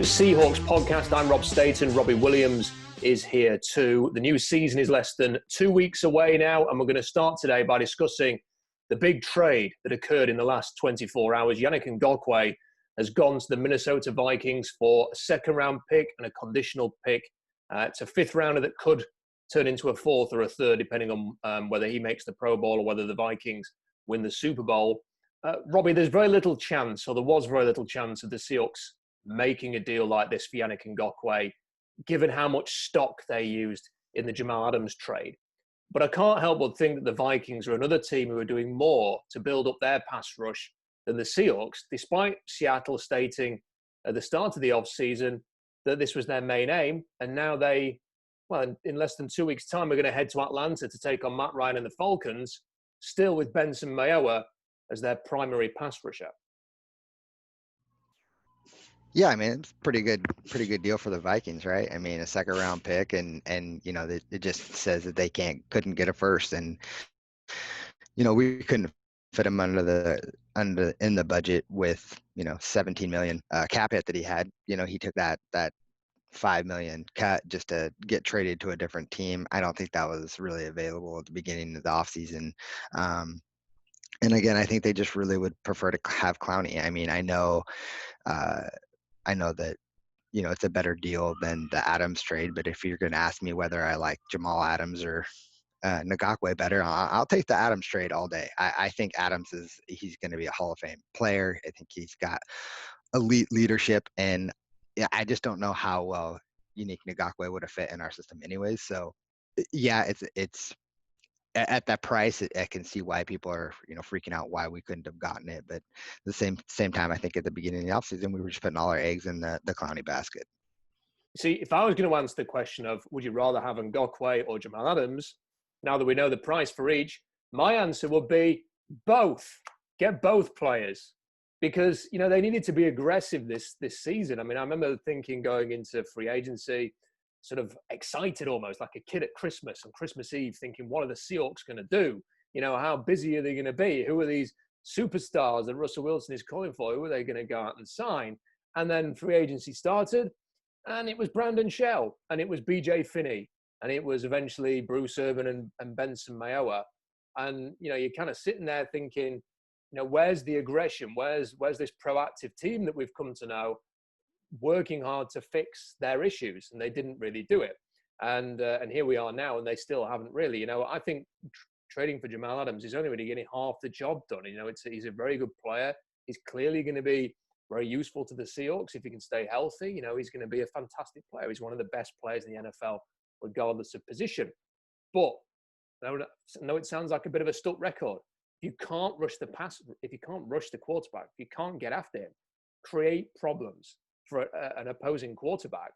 Seahawks podcast. I'm Rob Staton. Robbie Williams is here too. The new season is less than 2 weeks away now, and we're going to start today by discussing the big trade that occurred in the last 24 hours. Yannick Ngakoue has gone to the Minnesota Vikings for a second-round pick and a conditional pick. It's a fifth-rounder that could turn into a fourth or a third, depending on whether he makes the Pro Bowl or whether the Vikings win the Super Bowl. Robbie, there's very little chance, or there was very little chance, of the Seahawks making a deal like this for Yannick Ngakoue, given how much stock they used in the Jamal Adams trade. But I can't help but think that the Vikings are another team who are doing more to build up their pass rush than the Seahawks, despite Seattle stating at the start of the offseason that this was their main aim. And now they, well, in less than 2 weeks' time, are going to head to Atlanta to take on Matt Ryan and the Falcons, still with Benson Mayowa as their primary pass rusher. Yeah, I mean, it's pretty good deal for the Vikings, right? I mean, a second round pick, and you know, it just says that they couldn't get a first, and you know, we couldn't fit him in the budget with, you know, 17 million cap hit that he had. You know, he took that 5 million cut just to get traded to a different team. I don't think that was really available at the beginning of the offseason. And again, I think they just really would prefer to have Clowney. I mean, I know that, you know, it's a better deal than the Adams trade, but if you're going to ask me whether I like Jamal Adams or Ngakoue better, I'll take the Adams trade all day. I think Adams he's going to be a Hall of Fame player. I think he's got elite leadership, and yeah, I just don't know how well Yannick Ngakoue would have fit in our system anyways. So yeah, it's at that price, I can see why people are, you know, freaking out why we couldn't have gotten it. But at the same time, I think at the beginning of the offseason, we were just putting all our eggs in the Clowney basket. See, if I was going to answer the question of would you rather have Ngakoue or Jamal Adams, now that we know the price for each, my answer would be both. Get both players, because, you know, they needed to be aggressive this season. I mean, I remember thinking going into free agency, sort of excited almost like a kid at Christmas on Christmas Eve, thinking, what are the Seahawks going to do? You know, how busy are they going to be? Who are these superstars that Russell Wilson is calling for? Who are they going to go out and sign? And then free agency started, and it was Brandon Shell, and it was BJ Finney, and it was eventually Bruce Irvin and Benson Mayowa. And, you know, you're kind of sitting there thinking, you know, where's the aggression? Where's this proactive team that we've come to know, working hard to fix their issues? And they didn't really do it. And here we are now, and they still haven't really. You know, I think trading for Jamal Adams is only really getting half the job done. You know, he's a very good player. He's clearly going to be very useful to the Seahawks if he can stay healthy. You know, he's going to be a fantastic player. He's one of the best players in the NFL, regardless of position. But I know it sounds like a bit of a stuck record. If you can't rush the pass, if you can't rush the quarterback, if you can't get after him, create problems for an opposing quarterback,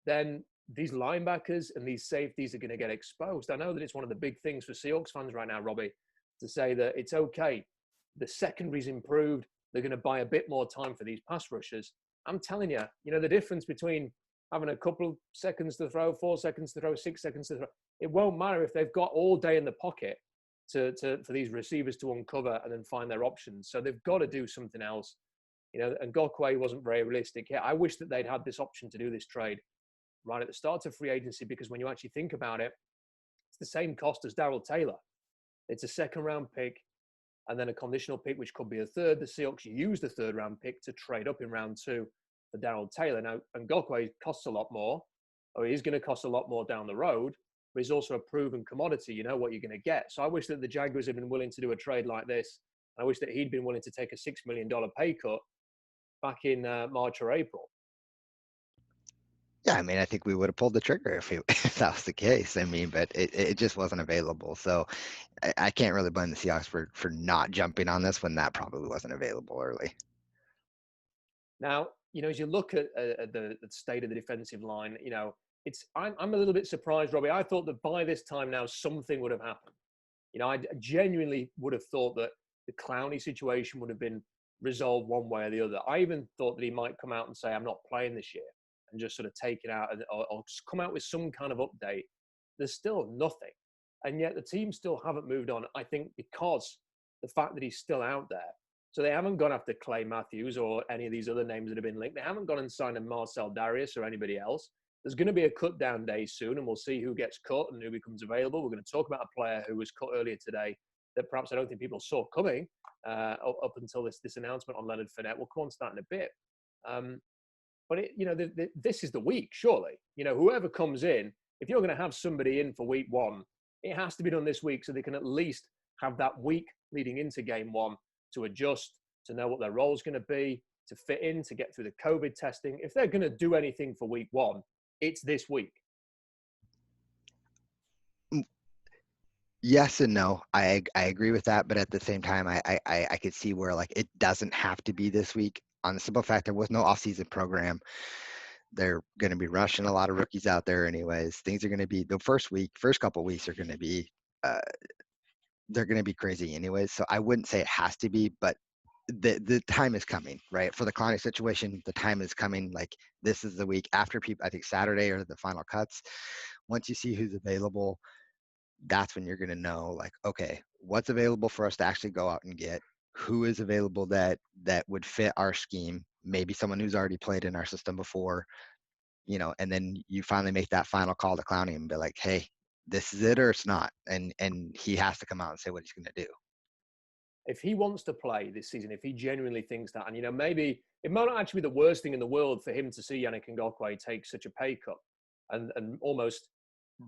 then these linebackers and these safeties are going to get exposed. I know that it's one of the big things for Seahawks fans right now, Robbie, to say that it's okay. The secondary's improved. They're going to buy a bit more time for these pass rushers. I'm telling you, you know, the difference between having a couple of seconds to throw, 4 seconds to throw, 6 seconds to throw, it won't matter if they've got all day in the pocket for these receivers to uncover and then find their options. So they've got to do something else. You know, and Ngakoue wasn't very realistic. Yeah, I wish that they'd had this option to do this trade right at the start of free agency, because when you actually think about it, it's the same cost as Darrell Taylor. It's a second-round pick and then a conditional pick, which could be a third. The Seahawks used the third-round pick to trade up in round 2 for Darrell Taylor. Now, Ngakoue costs a lot more, or he's going to cost a lot more down the road, but he's also a proven commodity. You know what you're going to get. So I wish that the Jaguars had been willing to do a trade like this. I wish that he'd been willing to take a $6 million pay cut back in March or April. Yeah, I mean, I think we would have pulled the trigger if that was the case. I mean, but it just wasn't available. So I can't really blame the Seahawks for not jumping on this when that probably wasn't available early. Now, you know, as you look at the state of the defensive line, you know, I'm a little bit surprised, Robbie. I thought that by this time now something would have happened. You know, I genuinely would have thought that the Clowney situation would have been resolved one way or the other. I even thought that he might come out and say, I'm not playing this year, and just sort of take it out or just come out with some kind of update. There's still nothing. And yet the team still haven't moved on, I think, because the fact that he's still out there So they haven't gone after Clay Matthews or any of these other names that have been linked. They haven't gone and signed a Marcel Darius or anybody else. There's going to be a cut down day soon, and we'll see who gets cut and who becomes available. We're going to talk about a player who was cut earlier today that perhaps I don't think people saw coming up until this announcement on Leonard Fournette. We'll come on to that in a bit. But this is the week, surely. Whoever comes in, if you're going to have somebody in for week one, it has to be done this week so they can at least have that week leading into game one to adjust, to know what their role is going to be, to fit in, to get through the COVID testing. If they're going to do anything for week one, it's this week. Yes and no. I agree with that, but at the same time, I could see where like it doesn't have to be this week on the simple fact there was no off-season program. They're going to be rushing a lot of rookies out there anyways. Things are going to be the first couple weeks are going to be they're going to be crazy anyways. So I wouldn't say it has to be, but the time is coming, right? For the Clowney situation, the time is coming. Like this is the week after people, I think Saturday are the final cuts. Once you see who's available, that's when you're going to know like, okay, what's available for us to actually go out and get, who is available that would fit our scheme, maybe someone who's already played in our system before, and then you finally make that final call to Clowney and be like, hey, this is it or it's not. And he has to come out and say what he's going to do. If he wants to play this season, if he genuinely thinks that, and maybe it might not actually be the worst thing in the world for him to see Yannick Ngakoue take such a pay cut and almost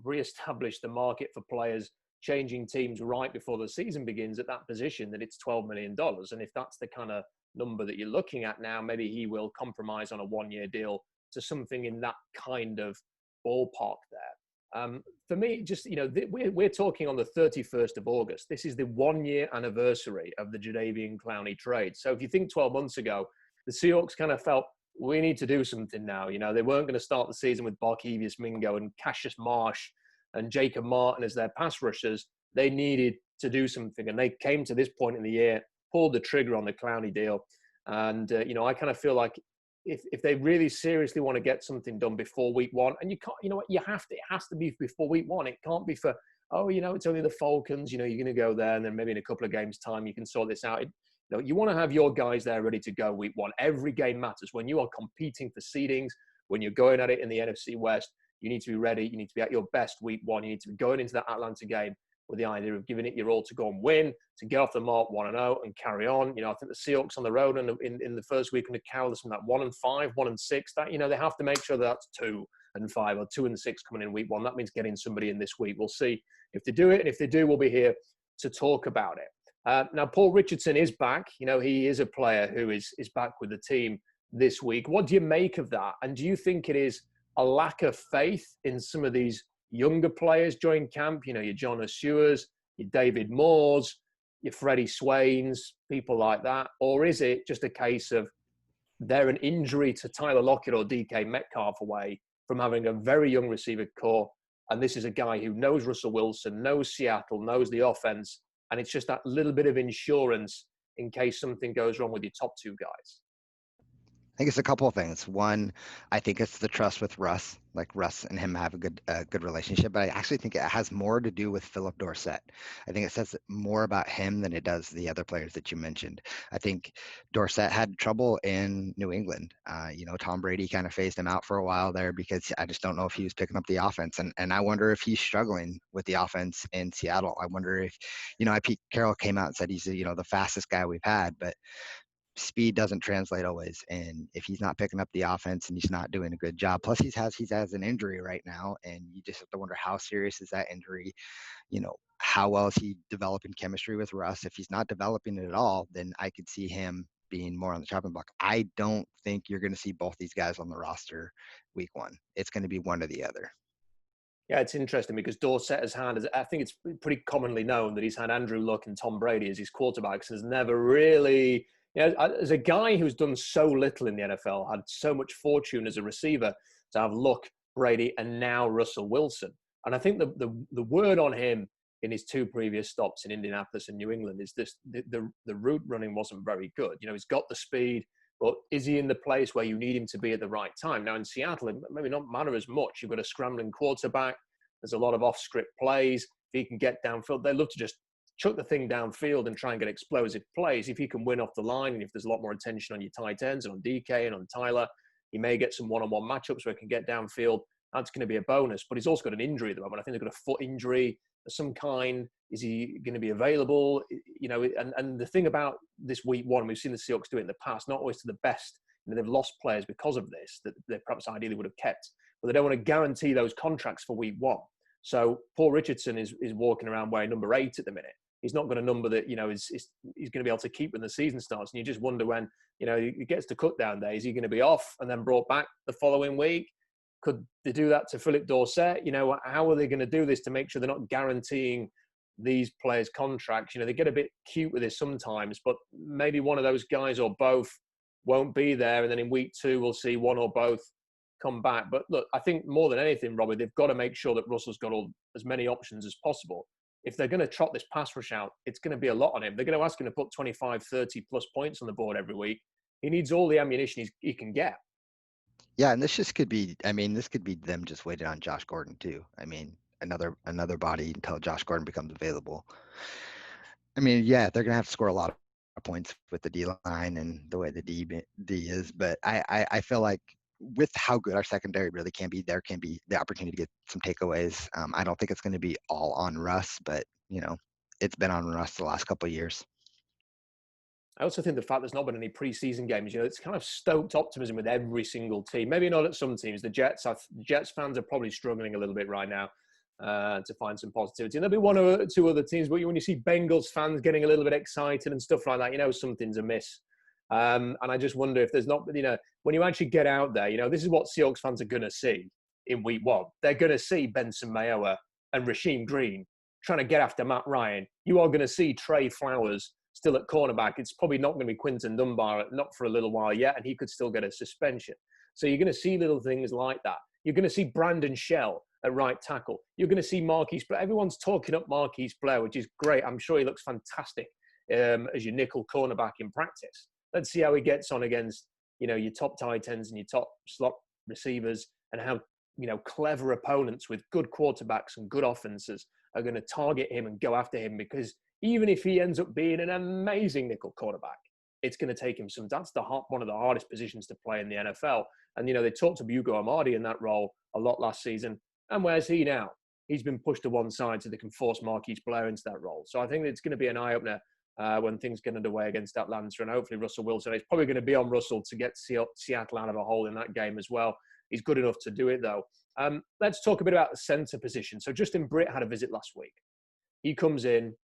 re-establish the market for players changing teams right before the season begins at that position, that it's $12 million. And if that's the kind of number that you're looking at now, maybe he will compromise on a one-year deal to something in that kind of ballpark there. For me, just, we're talking on the 31st of August. This is the 1-year anniversary of the Jadeveon Clowney trade. So if you think 12 months ago, the Seahawks kind of felt, we need to do something now. They weren't going to start the season with Barkevius Mingo and Cassius Marsh and Jacob Martin as their pass rushers. They needed to do something. And they came to this point in the year, pulled the trigger on the Clowney deal. And, I kind of feel like if they really seriously want to get something done before week one, and you can't, it has to be before week one. It can't be for, it's only the Falcons, you're going to go there and then maybe in a couple of games time, you can sort this out. You want to have your guys there ready to go week one. Every game matters. When you are competing for seedings, when you're going at it in the NFC West, you need to be ready. You need to be at your best week one. You need to be going into that Atlanta game with the idea of giving it your all to go and win, to get off the mark 1-0 and carry on. I think the Seahawks on the road and in the first week going to carry us from that 1-5, 1-6. That they have to make sure that's 2-5 or 2-6 coming in week one. That means getting somebody in this week. We'll see if they do it, and if they do, we'll be here to talk about it. Now, Paul Richardson is back. He is a player who is back with the team this week. What do you make of that? And do you think it is a lack of faith in some of these younger players joining camp? Your John Asuas, your David Moores, your Freddie Swains, people like that? Or is it just a case of they're an injury to Tyler Lockett or DK Metcalf away from having a very young receiver core? And this is a guy who knows Russell Wilson, knows Seattle, knows the offense. And it's just that little bit of insurance in case something goes wrong with your top two guys. I think it's a couple of things. One, I think it's the trust with Russ. Like Russ and him have a good relationship, but I actually think it has more to do with Philip Dorsett. I think it says more about him than it does the other players that you mentioned. I think Dorsett had trouble in New England. Tom Brady kind of phased him out for a while there because I just don't know if he was picking up the offense. And I wonder if he's struggling with the offense in Seattle. I wonder if, Pete Carroll came out and said he's, the fastest guy we've had, but speed doesn't translate always, and if he's not picking up the offense and he's not doing a good job, plus he has an injury right now, and you just have to wonder how serious is that injury. How well is he developing chemistry with Russ? If he's not developing it at all, then I could see him being more on the chopping block. I don't think you're going to see both these guys on the roster week one. It's going to be one or the other. Yeah, it's interesting because Dorsett has had, I think it's pretty commonly known that he's had Andrew Luck and Tom Brady as his quarterbacks and has never really, as a guy who's done so little in the NFL, had so much fortune as a receiver to have Luck, Brady, and now Russell Wilson. And I think the word on him in his two previous stops in Indianapolis and New England is this: the route running wasn't very good. He's got the speed, but is he in the place where you need him to be at the right time? Now in Seattle, it maybe not matter as much. You've got a scrambling quarterback. There's a lot of off-script plays. If he can get downfield, they love to just chuck the thing downfield and try and get explosive plays. If you can win off the line, and if there's a lot more attention on your tight ends and on DK and on Tyler, you may get some one-on-one matchups where he can get downfield. That's going to be a bonus. But he's also got an injury at the moment. I think they've got a foot injury of some kind. Is he going to be available? And the thing about this week one, we've seen the Seahawks do it in the past, not always to the best. They've lost players because of this that they perhaps ideally would have kept, but they don't want to guarantee those contracts for week one. So Paul Richardson is walking around wearing number 8 at the minute. He's not got a number that, he's going to be able to keep when the season starts. And you just wonder when, he gets to cut down days, is he going to be off and then brought back the following week? Could they do that to Philip Dorsett? How are they going to do this to make sure they're not guaranteeing these players' contracts? They get a bit cute with this sometimes, but maybe one of those guys or both won't be there. And then in week 2, we'll see one or both come back. But look, I think more than anything, Robbie, they've got to make sure that Russell's got as many options as possible. If they're going to trot this pass rush out, it's going to be a lot on him. They're going to ask him to put 25, 30 plus points on the board every week. He needs all the ammunition he can get. Yeah, and this could be them just waiting on Josh Gordon too. Another body until Josh Gordon becomes available. Yeah, they're going to have to score a lot of points with the D line and the way the D is, but I feel like with how good our secondary really can be, there can be the opportunity to get some takeaways. I don't think it's going to be all on Russ, but it's been on Russ the last couple of years. I also think the fact there's not been any preseason games, it's kind of stoked optimism with every single team. Maybe not at some teams. The Jets fans are probably struggling a little bit right now to find some positivity. And there'll be one or two other teams, but when you see Bengals fans getting a little bit excited and stuff like that, something's amiss. And I just wonder if there's not, when you actually get out there, this is what Seahawks fans are going to see in week 1. They're going to see Benson Mayowa and Rasheem Green trying to get after Matt Ryan. You are going to see Trey Flowers still at cornerback. It's probably not going to be Quinton Dunbar, not for a little while yet, and he could still get a suspension. So you're going to see little things like that. You're going to see Brandon Shell at right tackle. You're going to see Marquise Blair. Everyone's talking up Marquise Blair, which is great. I'm sure he looks fantastic as your nickel cornerback in practice. Let's see how he gets on against, your top tight ends and your top slot receivers, and how, clever opponents with good quarterbacks and good offenses are going to target him and go after him, because even if he ends up being an amazing nickel quarterback, it's going to take him that's one of the hardest positions to play in the NFL. And, they talked to Hugo Amadi in that role a lot last season. And where's he now? He's been pushed to one side so they can force Marquise Blair into that role. So I think it's going to be an eye-opener when things get underway against Atlanta, and hopefully Russell Wilson. It's probably going to be on Russell to get Seattle out of a hole in that game as well. He's good enough to do it, though. Let's talk a bit about the center position. So Justin Britt had a visit last week. He comes in.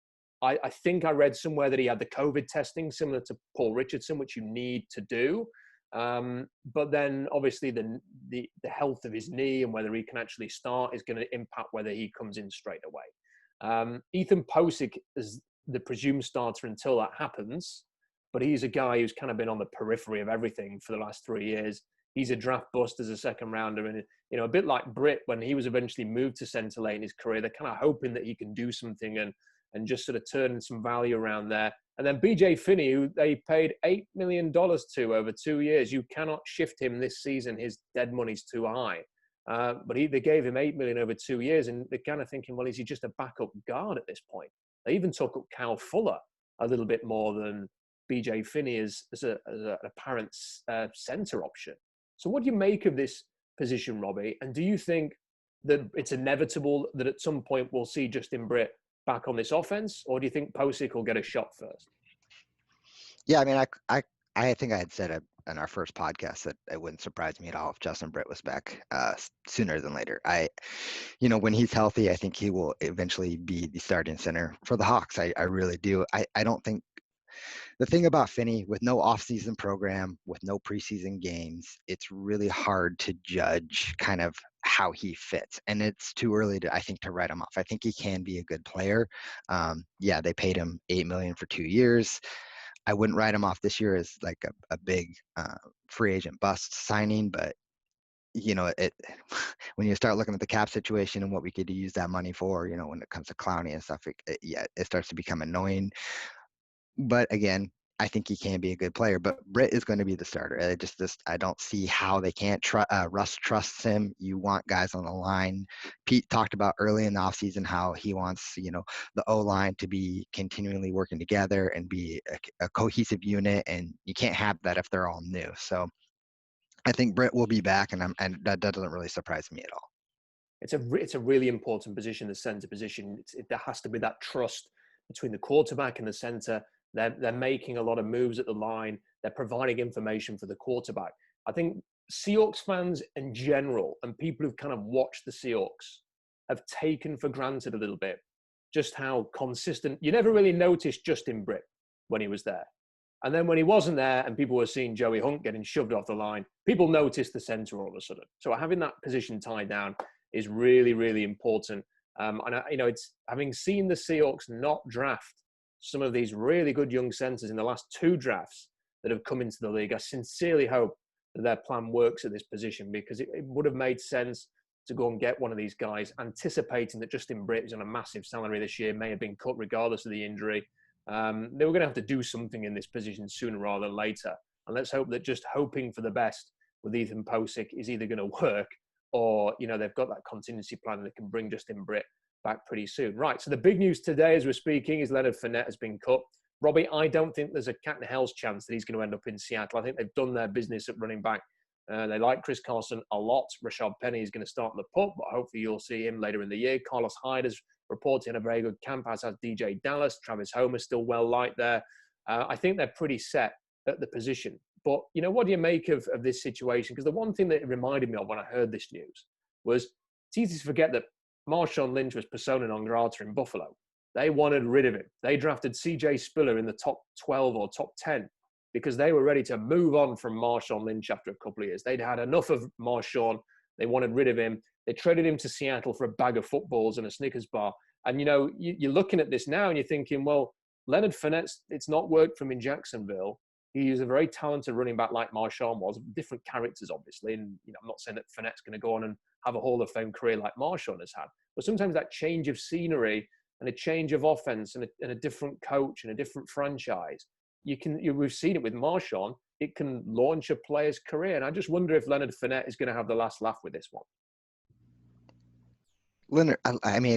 I think I read somewhere that he had the COVID testing similar to Paul Richardson, which you need to do. But then obviously the health of his knee and whether he can actually start is going to impact whether he comes in straight away. Ethan Posick is the presumed starter until that happens, but he's a guy who's kind of been on the periphery of everything for the last 3 years. He's a draft bust as a second rounder, and a bit like Britt when he was eventually moved to centre late in his career, they're kind of hoping that he can do something and just sort of turn some value around there. And then BJ Finney, who they paid $8 million to over 2 years, you cannot shift him this season. His dead money's too high. But they gave him $8 million over 2 years, and they're kind of thinking, well, is he just a backup guard at this point? They even took up Cal Fuller a little bit more than BJ Finney as an apparent center option. So what do you make of this position, Robbie? And do you think that it's inevitable that at some point we'll see Justin Britt back on this offense, or do you think Posick will get a shot first? Yeah, I think I had said in our first podcast that it wouldn't surprise me at all if Justin Britt was back sooner than later. When he's healthy, I think he will eventually be the starting center for the Hawks. I really do. I don't think the thing about Finney, with no offseason program, with no preseason games, it's really hard to judge kind of how he fits. And it's too early to write him off. I think he can be a good player. They paid him $8 million for 2 years. I wouldn't write him off this year as like a big free agent bust signing, but when you start looking at the cap situation and what we could use that money for, when it comes to Clowney and stuff, it starts to become annoying. But again, I think he can be a good player, but Britt is going to be the starter. I don't see how they can't Russ trusts him. You want guys on the line. Pete talked about early in the offseason how he wants, the O-line to be continually working together and be a cohesive unit, and you can't have that if they're all new. So I think Britt will be back, and that doesn't really surprise me at all. It's a really important position, the center position. There has to be that trust between the quarterback and the center. They're making a lot of moves at the line. They're providing information for the quarterback. I think Seahawks fans in general, and people who've kind of watched the Seahawks, have taken for granted a little bit just how consistent. You never really noticed Justin Britt when he was there. And then when he wasn't there and people were seeing Joey Hunt getting shoved off the line, people noticed the center all of a sudden. So having that position tied down is really, really important. It's having seen the Seahawks not draft some of these really good young centers in the last 2 drafts that have come into the league. I sincerely hope that their plan works at this position, because it would have made sense to go and get one of these guys, anticipating that Justin Britt is on a massive salary this year, may have been cut regardless of the injury. They were going to have to do something in this position sooner rather than later. And let's hope that just hoping for the best with Ethan Posick is either going to work, or, they've got that contingency plan that can bring Justin Britt back pretty soon. Right, so the big news today as we're speaking is Leonard Fournette has been cut. Robbie, I don't think there's a cat in hell's chance that he's going to end up in Seattle. I think they've done their business at running back. They like Chris Carson a lot. Rashad Penny is going to start in the pup, but hopefully you'll see him later in the year. Carlos Hyde has reported a very good camp, as has DJ Dallas. Travis Homer still well liked there. I think they're pretty set at the position. But, what do you make of this situation? Because the one thing that it reminded me of when I heard this news was it's easy to forget that Marshawn Lynch was persona non grata in Buffalo. They wanted rid of him. They drafted CJ Spiller in the top 12 or top 10 because they were ready to move on from Marshawn Lynch after a couple of years. They'd had enough of Marshawn. They wanted rid of him. They traded him to Seattle for a bag of footballs and a Snickers bar. And, you're looking at this now and you're thinking, well, Leonard Fournette, it's not worked for him in Jacksonville. He's a very talented running back like Marshawn was, different characters, obviously. And, I'm not saying that Fournette's going to go on and have a Hall of Fame career like Marshawn has had. But sometimes that change of scenery and a change of offense and a different coach and a different franchise, we've seen it with Marshawn, it can launch a player's career. And I just wonder if Leonard Fournette is going to have the last laugh with this one. Leonard,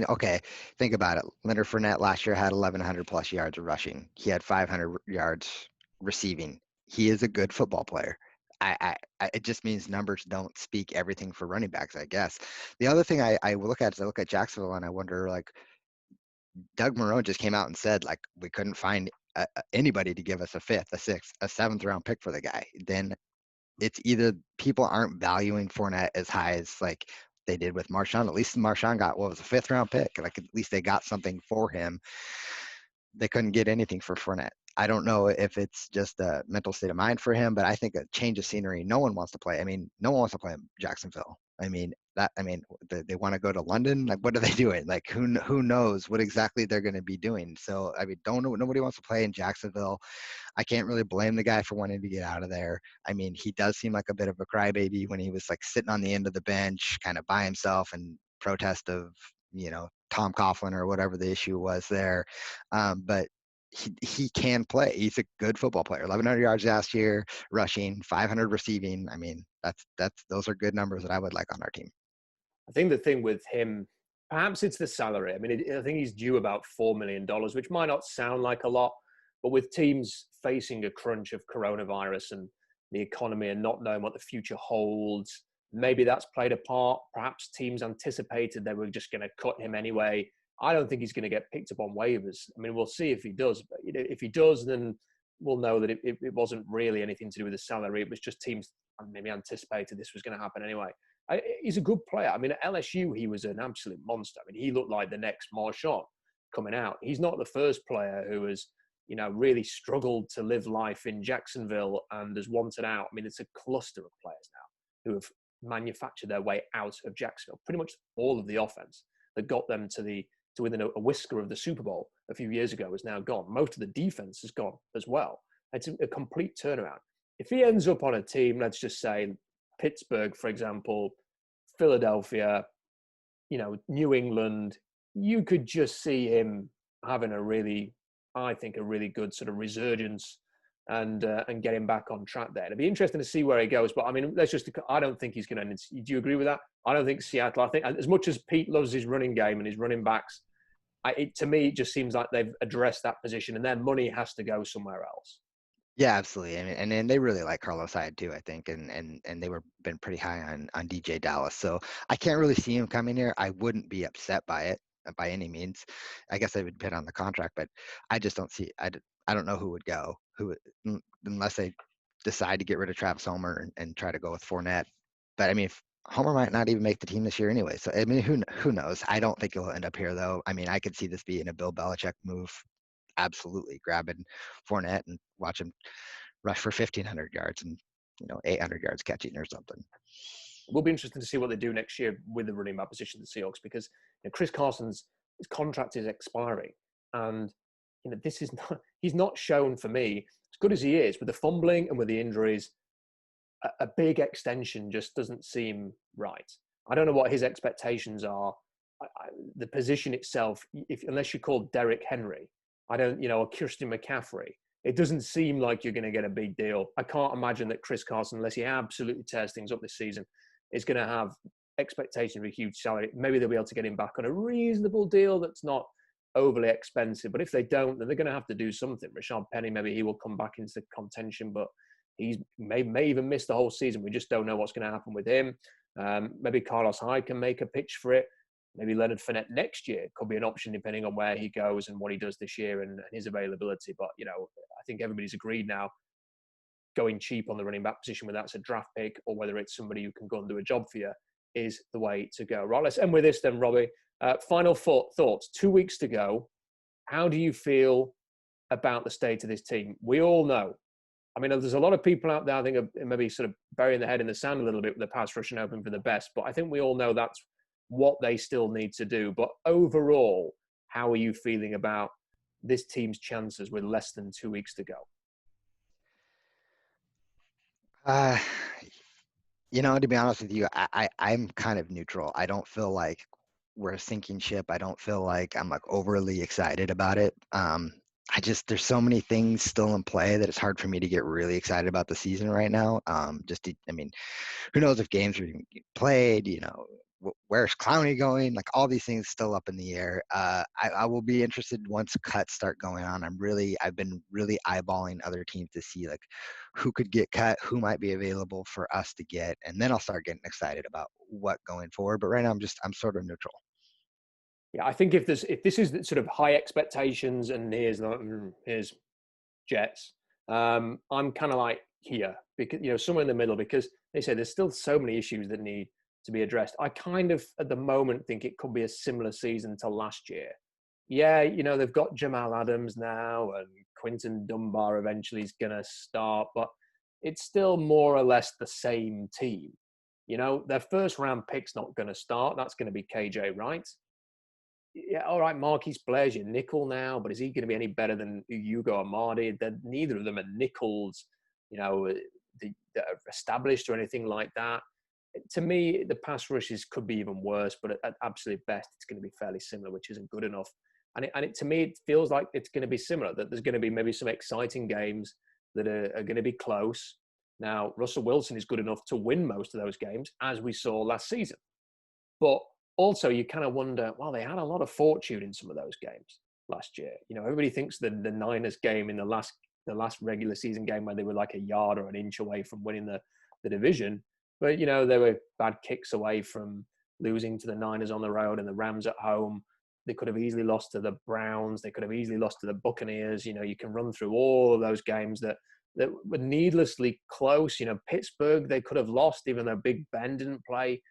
okay, think about it. Leonard Fournette last year had 1,100 plus yards of rushing. He had 500 yards receiving. He is a good football player. It just means numbers don't speak everything for running backs, I guess. The other thing I look at is I look at Jacksonville and I wonder, like, Doug Marrone just came out and said, like, we couldn't find anybody to give us a 5th, a 6th, a 7th round pick for the guy. Then it's either people aren't valuing Fournette as high as like they did with Marshawn. At least Marshawn got a 5th round pick. Like, at least they got something for him. They couldn't get anything for Fournette. I don't know if it's just a mental state of mind for him, but I think a change of scenery. No one wants to play. No one wants to play in Jacksonville. They want to go to London. Like, what are they doing? Like, who knows what exactly they're going to be doing? So, don't know. Nobody wants to play in Jacksonville. I can't really blame the guy for wanting to get out of there. He does seem like a bit of a crybaby when he was like sitting on the end of the bench, kind of by himself and protest of, Tom Coughlin or whatever the issue was there. But he can play. He's a good football player. 1,100 yards last year, rushing, 500 receiving. Those are good numbers that I would like on our team. I think the thing with him, perhaps it's the salary. I think he's due about $4 million, which might not sound like a lot, but with teams facing a crunch of coronavirus and the economy and not knowing what the future holds, maybe that's played a part. Perhaps teams anticipated they were just going to cut him anyway. I don't think he's going to get picked up on waivers. We'll see if he does. But if he does, then we'll know that it wasn't really anything to do with the salary. It was just teams maybe anticipated this was going to happen anyway. He's a good player. At LSU, he was an absolute monster. He looked like the next Marshawn coming out. He's not the first player who has, really struggled to live life in Jacksonville and has wanted out. It's a cluster of players now who have manufactured their way out of Jacksonville. Pretty much all of the offense that got them to within a whisker of the Super Bowl a few years ago is now gone. Most of the defense is gone as well. It's a complete turnaround. If he ends up on a team, let's just say Pittsburgh, for example, Philadelphia, New England, you could just see him having a really good sort of resurgence and get him back on track there. It'd be interesting to see where he goes. But I mean, I don't think he's going to. Do you agree with that? I don't think Seattle. I think as much as Pete loves his running game and his running backs, to me it just seems like they've addressed that position, and their money has to go somewhere else. Yeah, absolutely. I mean, and they really like Carlos Hyde too, I think, and they were been pretty high on DJ Dallas. So I can't really see him coming here. I wouldn't be upset by it by any means. I guess it would depend on the contract, but I just don't see. I don't know who would go, unless they decide to get rid of Travis Homer and try to go with Fournette. But I mean, Homer might not even make the team this year anyway. So I mean, who knows? I don't think he'll end up here though. I mean, I could see this being a Bill Belichick move. Absolutely, grabbing Fournette and watch him rush for 1,500 yards and 800 yards catching or something. It will be interesting to see what they do next year with the running back position of the Seahawks, because Chris Carson's his contract is expiring, and this is not. He's not shown, for me, as good as he is with the fumbling and with the injuries. A big extension just doesn't seem right. I don't know what his expectations are. The position itself, unless you call Derrick Henry, or Christian McCaffrey, it doesn't seem like you're going to get a big deal. I can't imagine that Chris Carson, unless he absolutely tears things up this season, is going to have expectations of a huge salary. Maybe they'll be able to get him back on a reasonable deal that's not overly expensive. But if they don't, then they're going to have to do something. Rashad Penny, maybe he will come back into contention, but he may even miss the whole season. We just don't know what's going to happen with him. Maybe Carlos Hyde can make a pitch for it. Maybe Leonard Fournette next year could be an option, depending on where he goes and what he does this year and his availability. But, I think everybody's agreed now, going cheap on the running back position, whether that's a draft pick or whether it's somebody who can go and do a job for you, is the way to go. Right, let's end with this then, Robbie. Final thoughts. 2 weeks to go. How do you feel about the state of this team? We all know. I mean, there's a lot of people out there, I think, are maybe sort of burying their head in the sand a little bit with the pass rush and hoping for the best. But I think we all know that's what they still need to do. But overall, how are you feeling about this team's chances with less than 2 weeks to go? To be honest with you, I'm kind of neutral. I don't feel like we're a sinking ship. I don't feel like I'm like overly excited about it. There's so many things still in play that it's hard for me to get really excited about the season right now. Who knows if games are going to get played, where's Clowney going? Like all these things still up in the air. I will be interested once cuts start going on. I've been really eyeballing other teams to see like who could get cut, who might be available for us to get. And then I'll start getting excited about what going forward. But right now I'm sort of neutral. Yeah, I think if this is sort of high expectations and here's Jets, I'm kind of like here, because somewhere in the middle, because they say there's still so many issues that need to be addressed. I kind of at the moment think it could be a similar season to last year. Yeah, they've got Jamal Adams now, and Quinton Dunbar eventually is going to start, but it's still more or less the same team. Their first round pick's not going to start. That's going to be KJ Wright. Yeah, all right, Marquise Blair's your nickel now, but is he going to be any better than Hugo Amadi? Neither of them are nickels, that are established or anything like that. To me, the pass rushes could be even worse, but at absolute best, it's going to be fairly similar, which isn't good enough. And to me, it feels like it's going to be similar, that there's going to be maybe some exciting games that are going to be close. Now, Russell Wilson is good enough to win most of those games, as we saw last season. But also, you kind of wonder, well, they had a lot of fortune in some of those games last year. Everybody thinks the Niners game in the last regular season game where they were like a yard or an inch away from winning the division. But, they were bad kicks away from losing to the Niners on the road and the Rams at home. They could have easily lost to the Browns. They could have easily lost to the Buccaneers. You can run through all of those games that were needlessly close. Pittsburgh, they could have lost even though Big Ben didn't play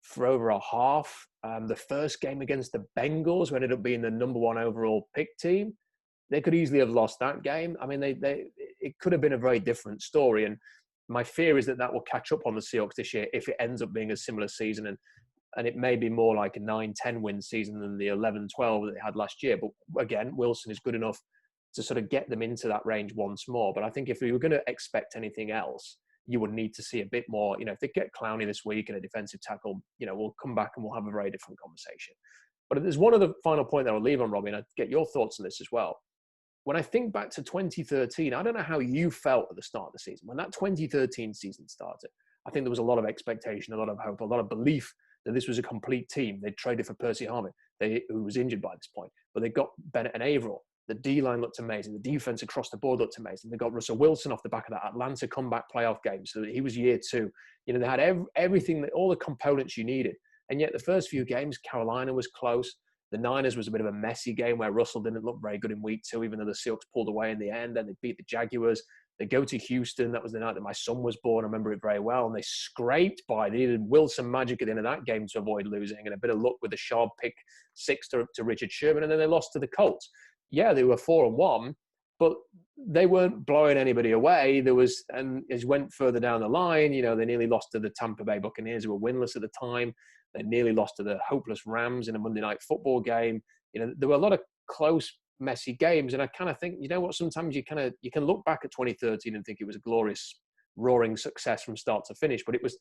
for over a half. The first game against the Bengals, who ended up being the number one overall pick team, they could easily have lost that game. I mean, it could have been a very different story. And my fear is that will catch up on the Seahawks this year if it ends up being a similar season. And it may be more like a 9-10 win season than the 11-12 that they had last year. But again, Wilson is good enough to sort of get them into that range once more. But I think if we were going to expect anything else, you would need to see a bit more. If they get Clowney this week and a defensive tackle, we'll come back and we'll have a very different conversation. But there's one other final point that I'll leave on, Robbie, and I'd get your thoughts on this as well. when I think back to 2013, I don't know how you felt at the start of the season. When that 2013 season started, I think there was a lot of expectation, a lot of hope, a lot of belief that this was a complete team. They traded for Percy Harvin, who was injured by this point, but they got Bennett and Averill. The D-line looked amazing. The defense across the board looked amazing. They got Russell Wilson off the back of that Atlanta comeback playoff game. So he was year 2. You know, they had everything, all the components you needed. And yet the first few games, Carolina was close. The Niners was a bit of a messy game where Russell didn't look very good in week 2, even though the Seahawks pulled away in the end and they beat the Jaguars. They go to Houston. That was the night that my son was born. I remember it very well. And they scraped by. They needed Wilson magic at the end of that game to avoid losing, and a bit of luck with the sharp pick 6 to Richard Sherman. And then they lost to the Colts. Yeah, they were 4-1, but they weren't blowing anybody away. And as you went further down the line, you know, they nearly lost to the Tampa Bay Buccaneers, who were winless at the time. They nearly lost to the hopeless Rams in a Monday Night Football game. You know, there were a lot of close, messy games, and I kind of think, you know what, sometimes you can look back at 2013 and think it was a glorious, roaring success from start to finish, but it was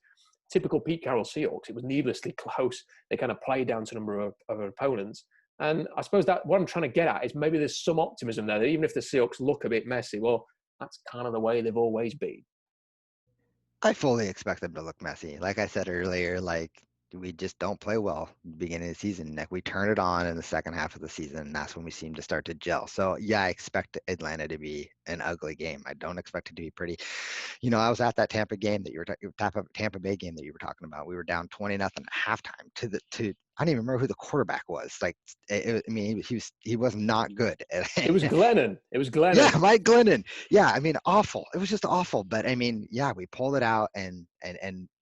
typical Pete Carroll Seahawks. It was needlessly close. They kind of played down to a number of opponents. And I suppose that what I'm trying to get at is maybe there's some optimism there that even if the Seahawks look a bit messy, well, that's kind of the way they've always been. I fully expect them to look messy. Like I said earlier, like we just don't play well at the beginning of the season. Like we turn it on in the second half of the season, and that's when we seem to start to gel. So yeah, I expect Atlanta to be an ugly game. I don't expect it to be pretty. You know, I was at that Tampa game that you were Tampa Bay game that you were talking about. We were down 20-0 at halftime to I don't even remember who the quarterback was. Like, I mean, he was not good. It was Glennon. Yeah, Mike Glennon. Yeah, I mean, awful. It was just awful. But I mean, yeah, we pulled it out, and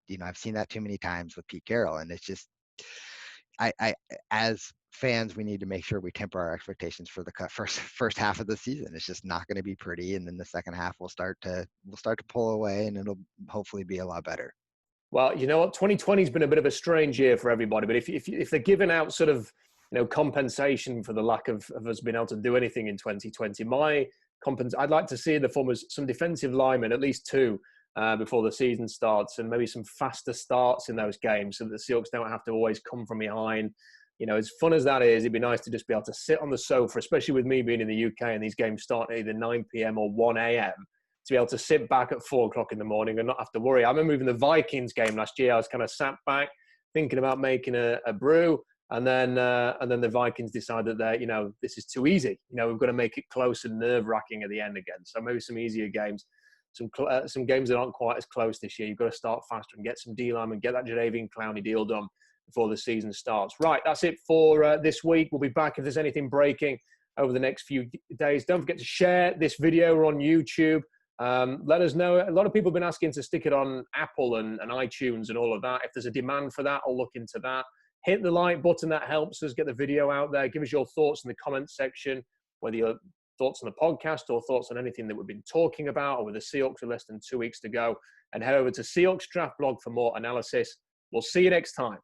you know, I've seen that too many times with Pete Carroll, and it's just, I as fans, we need to make sure we temper our expectations for the first half of the season. It's just not going to be pretty, and then the second half we'll start to pull away, and it'll hopefully be a lot better. Well, you know what? 2020 has been a bit of a strange year for everybody. But if they're giving out sort of, you know, compensation for the lack of us being able to do anything in 2020, I'd like to see the form of some defensive linemen, at least 2, before the season starts, and maybe some faster starts in those games so that the Seahawks don't have to always come from behind. You know, as fun as that is, it'd be nice to just be able to sit on the sofa, especially with me being in the UK and these games start at either 9 p.m. or 1 a.m., to be able to sit back at 4 o'clock in the morning and not have to worry. I remember even the Vikings game last year, I was kind of sat back thinking about making a brew, and then the Vikings decided that, you know, this is too easy. You know, we've got to make it close and nerve-wracking at the end again. So maybe some easier games, some games that aren't quite as close this year. You've got to start faster and get some D-line and get that Jadeveon Clowney deal done before the season starts. Right, that's it for this week. We'll be back if there's anything breaking over the next few days. Don't forget to share this video. We're on YouTube. Let us know. A lot of people have been asking to stick it on Apple and iTunes and all of that. If there's a demand for that, I'll look into that. Hit the like button. That helps us get the video out there. Give us your thoughts in the comments section, whether your thoughts on the podcast or thoughts on anything that we've been talking about, or with the Seahawks with less than 2 weeks to go. And head over to Seahawks Draft Blog for more analysis. We'll see you next time.